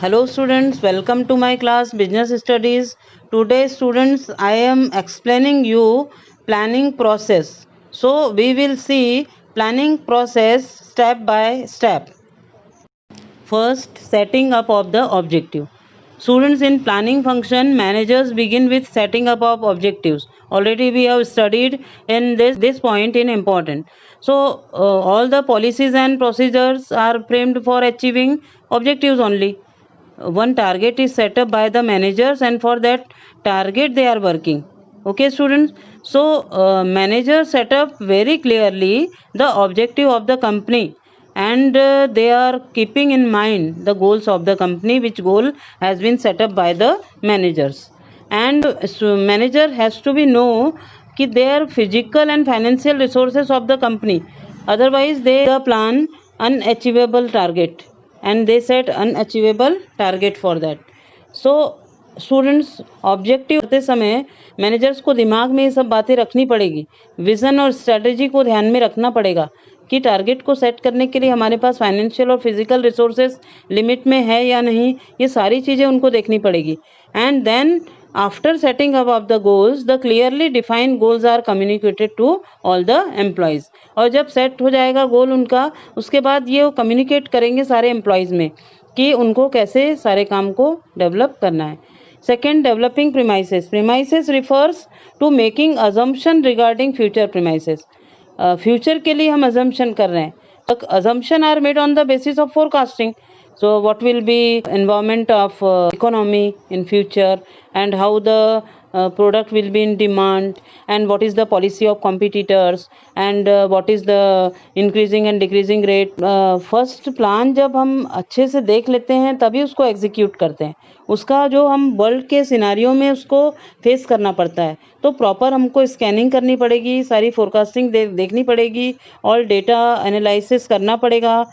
Hello students, welcome to my class Business Studies. Today students, I am explaining you planning process. So we will see planning process step by step. First, setting up of the objective. Students, in planning function, managers begin with setting up of objectives. Already we have studied in this point in important. So all the policies and procedures are framed for achieving objectives only. One target is set up by the managers, and for that target they are working. Okay students, so managers set up very clearly the objective of the company, and they are keeping in mind the goals of the company, which goal has been set up by the managers. And so manager has to be know कि their physical and financial resources of the company, otherwise they plan unachievable target, and they set unachievable target for that. So students, objective करते समय managers को दिमाग में ये सब बातें रखनी पड़ेगी, विजन और स्ट्रेटेजी को ध्यान में रखना पड़ेगा कि टारगेट को सेट करने के लिए हमारे पास फाइनेंशियल और फिजिकल रिसोर्सेज लिमिट में है या नहीं, ये सारी चीज़ें उनको देखनी पड़ेगी. And then after setting up of the goals, the clearly defined goals are communicated to all the employees. और जब सेट हो जाएगा गोल उनका, उसके बाद ये वो कम्युनिकेट करेंगे सारे एम्प्लॉयज़ में कि उनको कैसे सारे काम को डेवलप करना है. Second, developing premises. Premises refers to making assumption regarding future premises. Future के लिए हम assumption कर रहे हैं. Assumption are made on the basis of forecasting. So what will be environment of economy in future, and how the product will be in demand, and what is the policy of competitors, and what is the increasing and decreasing rate. First plan जब हम अच्छे से देख लेते हैं तभी उसको execute करते हैं. उसका जो हम वर्ल्ड के सिनारियो में उसको फेस करना पड़ता है, तो प्रॉपर हमको स्कैनिंग करनी पड़ेगी, सारी फोरकास्टिंग देखनी पड़ेगी, ऑल डेटा एनालिसिस करना पड़ेगा.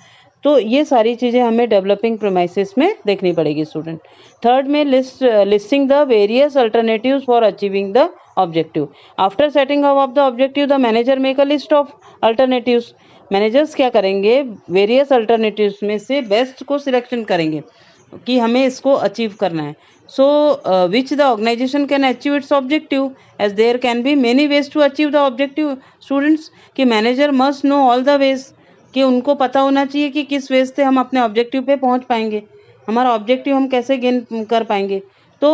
तो ये सारी चीज़ें हमें डेवलपिंग प्रीमाइसेस में देखनी पड़ेगी स्टूडेंट. थर्ड में listing the various alternatives for achieving the objective. After setting of the objective, the manager make a list of alternatives. Managers क्या करेंगे, वेरियस अल्टरनेटिव्स में से बेस्ट को सिलेक्शन करेंगे कि हमें इसको अचीव करना है. So which the organisation can achieve its objective, as there can be many ways to achieve the objective. Students, कि manager must know all the ways, कि उनको पता होना चाहिए कि किस वेज से हम अपने ऑब्जेक्टिव पे पहुंच पाएंगे, हमारा ऑब्जेक्टिव हम कैसे गेन कर पाएंगे. तो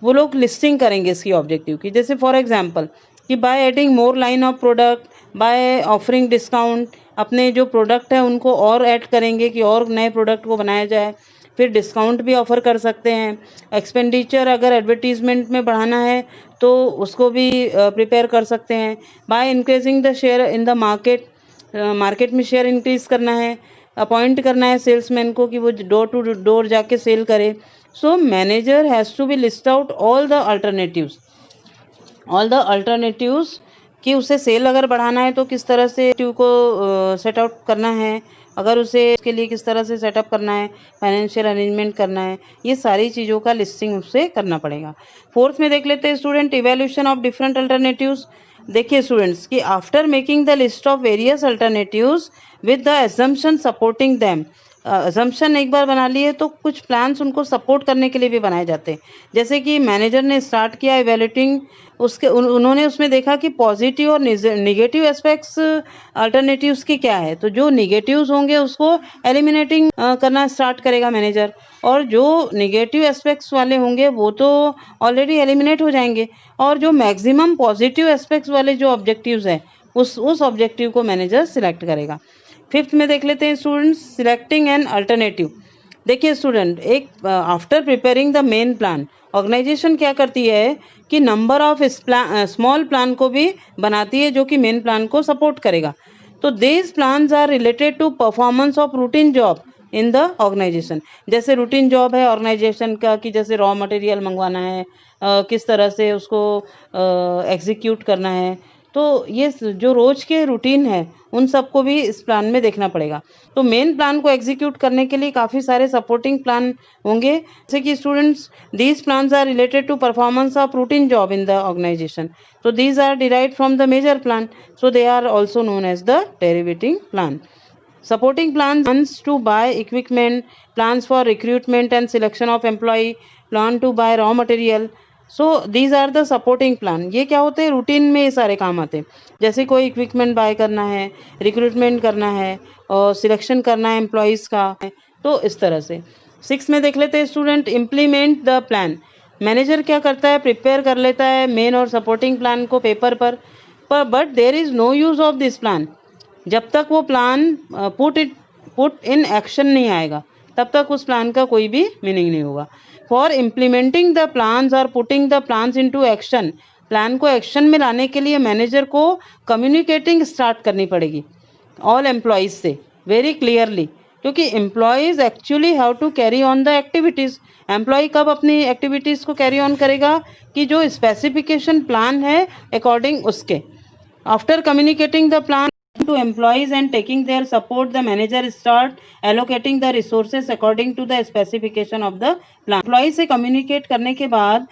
वो लोग लिस्टिंग करेंगे इसकी ऑब्जेक्टिव की. जैसे फॉर एग्जांपल कि by adding more line of product, by offering discount, अपने जो प्रोडक्ट है उनको और ऐड करेंगे कि और नए प्रोडक्ट को बनाया जाए. फिर डिस्काउंट भी ऑफ़र कर सकते हैं. एक्सपेंडिचर अगर एडवर्टीजमेंट में बढ़ाना है तो उसको भी प्रिपेयर कर सकते हैं. By increasing the share in the market, market में शेयर इंक्रीज करना है, अपॉइंट करना है सेल्समैन को कि वो डोर टू डोर जाके सेल करे. So manager has to be list out all the alternatives कि उसे सेल अगर बढ़ाना है तो किस तरह से को सेट आउट करना है, अगर उसे इसके लिए किस तरह से सेटअप करना है, फाइनेंशियल अरेंजमेंट करना है, ये सारी चीज़ों का लिस्टिंग उससे करना पड़ेगा. फोर्थ में देख लेते हैं student, evaluation of different alternatives. देखिए स्टूडेंट्स कि after making the list of various alternatives with the assumption supporting them. Assumption एक बार बना लिए तो कुछ प्लान्स उनको सपोर्ट करने के लिए भी बनाए जाते हैं. जैसे कि मैनेजर ने स्टार्ट किया इवैल्यूएटिंग, उन्होंने उसमें देखा कि पॉजिटिव और निगेटिव एस्पेक्ट्स अल्टरनेटिव्स की क्या है, तो जो निगेटिव्स होंगे उसको एलिमिनेटिंग करना स्टार्ट करेगा मैनेजर, और जो निगेटिव एस्पेक्ट्स वाले होंगे वो तो ऑलरेडी एलिमिनेट हो जाएंगे, और जो मैक्सिमम पॉजिटिव एस्पेक्ट्स वाले जो ऑब्जेक्टिव्स हैं उस ऑब्जेक्टिव को मैनेजर सिलेक्ट करेगा. फिफ्थ में देख लेते हैं स्टूडेंट्स, सिलेक्टिंग एन अल्टरनेटिव. देखिए स्टूडेंट, एक after preparing the main plan, organisation क्या करती है कि नंबर ऑफ स्मॉल प्लान को भी बनाती है जो कि मेन प्लान को सपोर्ट करेगा. तो these plans are related to performance of routine job in the organisation. जैसे रूटीन जॉब है ऑर्गेनाइजेशन का कि जैसे रॉ मटेरियल मंगवाना है, किस तरह से उसको एग्जीक्यूट करना है, तो ये जो रोज़ के रूटीन है उन सबको भी इस प्लान में देखना पड़ेगा. तो मेन प्लान को एग्जीक्यूट करने के लिए काफ़ी सारे सपोर्टिंग प्लान होंगे. जैसे कि students, these plans are related to performance of routine job in the organisation. So these are derived from the major plan, so they are also known as the derivative plan. Supporting plans to buy equipment, plans for recruitment and selection of employee, plan to buy raw material. So these are the supporting plan. ये क्या होते हैं, routine में ये सारे काम आते हैं. जैसे कोई इक्विपमेंट बाय करना है, रिक्रूटमेंट करना है और सिलेक्शन करना है एम्प्लॉयज़ का, तो इस तरह से. 6 में देख लेते हैं student, implement the plan. Manager क्या करता है, प्रिपेयर कर लेता है मेन और सपोर्टिंग प्लान को पेपर पर but there is no use of this plan. जब तक वो प्लान पुट इन एक्शन नहीं आएगा तब तक उस प्लान का कोई भी मीनिंग नहीं होगा. फॉर इम्प्लीमेंटिंग द प्लान्स और putting the plans into action, plan को एक्शन में लाने के लिए मैनेजर को कम्युनिकेटिंग स्टार्ट करनी पड़ेगी ऑल एम्प्लॉयज़ से वेरी क्लियरली, क्योंकि employees actually have to carry on the activities. Employee कब अपनी एक्टिविटीज़ को कैरी ऑन करेगा, कि जो स्पेसिफिकेशन प्लान है अकॉर्डिंग उसके. After communicating the plan to employees and taking their support, the manager start allocating the resources according to the specification of the plan. employee से communicate करने के बाद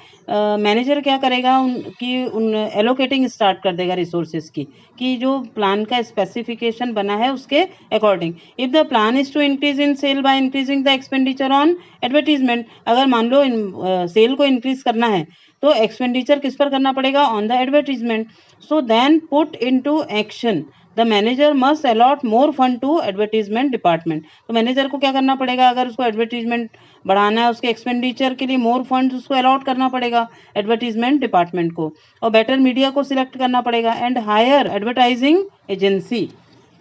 मैनेजर क्या करेगा, एलोकेटिंग स्टार्ट कर देगा रिसोर्सेज की, कि जो प्लान का स्पेसिफिकेशन बना है उसके according. If the plan is to increase in sale by increasing the expenditure on advertisement, अगर मान लो सेल को इंक्रीज करना है तो एक्सपेंडिचर किस पर करना पड़ेगा, on the advertisement. So then put into action the manager must allot more fund to advertisement department. तो मैनेजर को क्या करना पड़ेगा, अगर उसको एडवर्टीजमेंट बढ़ाना है उसके एक्सपेंडिचर के लिए मोर फंड उसको अलॉट करना पड़ेगा एडवर्टीजमेंट डिपार्टमेंट को, और बेटर मीडिया को सिलेक्ट करना पड़ेगा and hire advertising agency.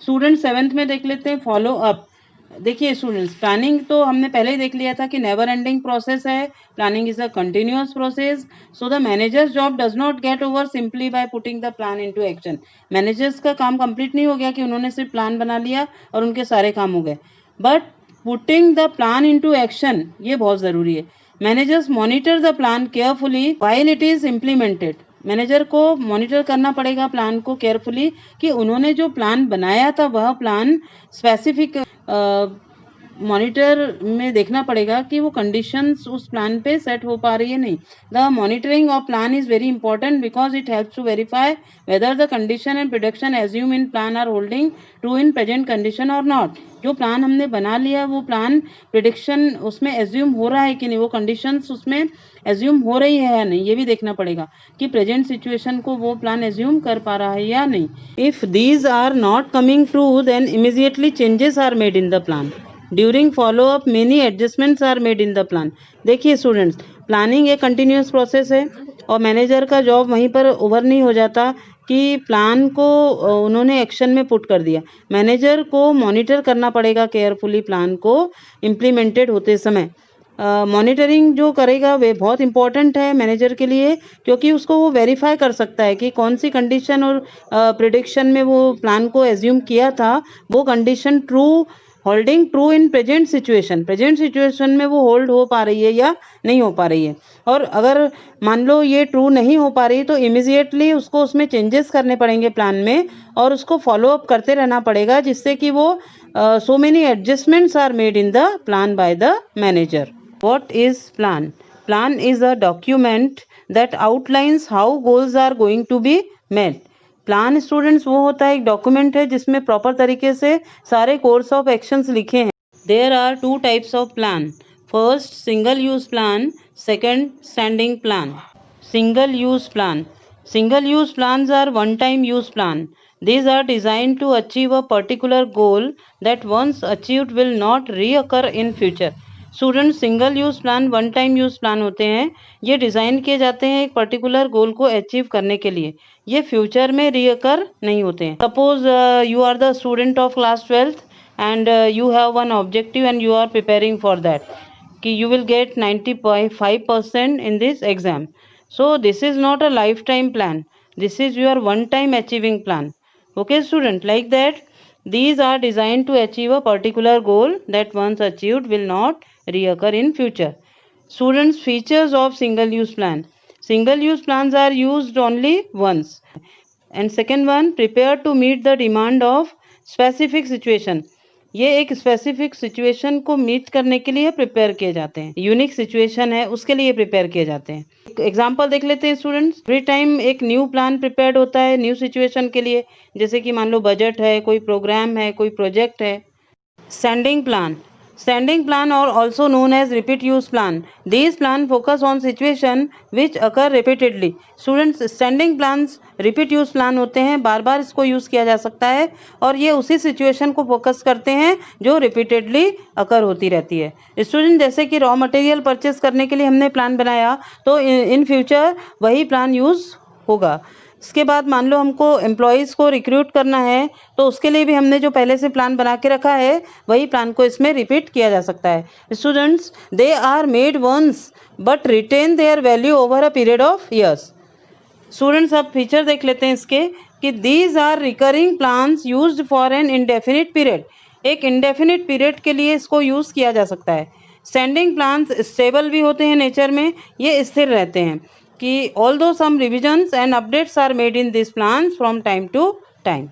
Student 7th में देख लेते हैं फॉलो अप. देखिए स्टूडेंट्स, प्लानिंग तो हमने पहले ही देख लिया था कि नेवर एंडिंग प्रोसेस है. Planning is a continuous process. So the manager's job does not get over simply by putting the plan into action. Managers का काम कंप्लीट नहीं हो गया कि उन्होंने सिर्फ प्लान बना लिया और उनके सारे काम हो गए, but putting the plan into action ये बहुत ज़रूरी है. Managers monitor the plan carefully while it is implemented. Manager को मॉनिटर करना पड़ेगा प्लान को केयरफुली, कि उन्होंने जो प्लान बनाया था वह प्लान स्पेसिफिक मॉनिटर में देखना पड़ेगा कि वो कंडीशंस उस प्लान पे सेट हो पा रही है नहीं. The monitoring of plan is very important because it helps to verify whether the condition and production assume in plan are holding true in present condition और नॉट. जो प्लान हमने बना लिया वो प्लान प्रिडिक्शन उसमें एज्यूम हो रहा है कि नहीं, वो कंडीशंस उसमें एज्यूम हो रही है या नहीं, ये भी देखना पड़ेगा कि प्रेजेंट सिचुएशन को वो प्लान एज्यूम कर पा रहा है या नहीं. If these are not coming true then immediately changes are made in the plan. During follow up many adjustments are made in the plan. देखिए स्टूडेंट्स, प्लानिंग एक कंटिन्यूस प्रोसेस है और मैनेजर का जॉब वहीं पर ओवर नहीं हो जाता कि प्लान को उन्होंने एक्शन में पुट कर दिया. मैनेजर को मॉनिटर करना पड़ेगा केयरफुली प्लान को इम्प्लीमेंटेड होते समय. मॉनिटरिंग जो करेगा वे बहुत इंपॉर्टेंट है मैनेजर के लिए, क्योंकि उसको वो वेरीफाई कर सकता है कि कौन सी कंडीशन और प्रिडिक्शन में वो प्लान को एज्यूम किया था वो condition true holding true in present situation में वो होल्ड हो पा रही है या नहीं हो पा रही है. और अगर मान लो ये ट्रू नहीं हो पा रही तो इमीडिएटली उसको उसमें चेंजेस करने पड़ेंगे प्लान में और उसको फॉलो अप करते रहना पड़ेगा, जिससे कि वो so many adjustments are made in the plan by the manager. What is plan? Plan is a document that outlines how goals are going to be met. Plan students वो होता है एक डॉक्यूमेंट है जिसमें प्रॉपर तरीके से सारे course of actions लिखे हैं. There are 2 types of plan. First single use plan, second standing plan. Single use plan. Single use plans are one time use plan. These are designed to achieve a particular goal that once achieved will not reoccur in future. Student single use plan one time use plan होते हैं. ये design किए जाते हैं एक particular goal को achieve करने के लिए. ये फ्यूचर में रीअकर नहीं होते हैं. Suppose you are the student of class 12th and you have one objective and you are preparing for that कि you will get 95% in this exam. So this is not a lifetime plan. This is your one time achieving plan. Okay student, like that these are designed to achieve a particular goal that once achieved will not reoccur in future. Students, features of single use plan. Single use plans are used only once. And second one, prepare to meet the demand of specific situation. ये एक specific situation को meet करने के लिए prepare किए जाते हैं. Unique situation है उसके लिए प्रिपेयर किए जाते हैं. एग्जांपल देख लेते हैं स्टूडेंट्स. एवरी टाइम एक न्यू प्लान प्रिपेयर्ड होता है न्यू सिचुएशन के लिए. जैसे कि मान लो बजट है, कोई प्रोग्राम है, कोई प्रोजेक्ट है, Standing plan. Standing plan or also known as repeat use plan. These plan focus on situation which occur repeatedly. Students, standing plans repeat use plan होते हैं, बार बार इसको यूज किया जा सकता है और ये उसी सिचुएशन को फोकस करते हैं जो रिपीटेडली अकर होती रहती है. स्टूडेंट, जैसे कि रॉ मटेरियल परचेस करने के लिए हमने प्लान बनाया तो इन फ्यूचर वही प्लान यूज होगा. इसके बाद मान लो हमको एम्प्लॉयज़ को रिक्रूट करना है तो उसके लिए भी हमने जो पहले से प्लान बना के रखा है वही प्लान को इसमें रिपीट किया जा सकता है. Students, they are made once but retain their value over a period of years. Students, अब फीचर देख लेते हैं इसके कि these are recurring plans used for an indefinite period. एक इंडेफिनिट पीरियड के लिए इसको यूज़ किया जा सकता है. स्टैंडिंग प्लान्स स्टेबल भी होते हैं नेचर में, ये स्थिर रहते हैं कि although some revisions and updates are made in these plans from time to time.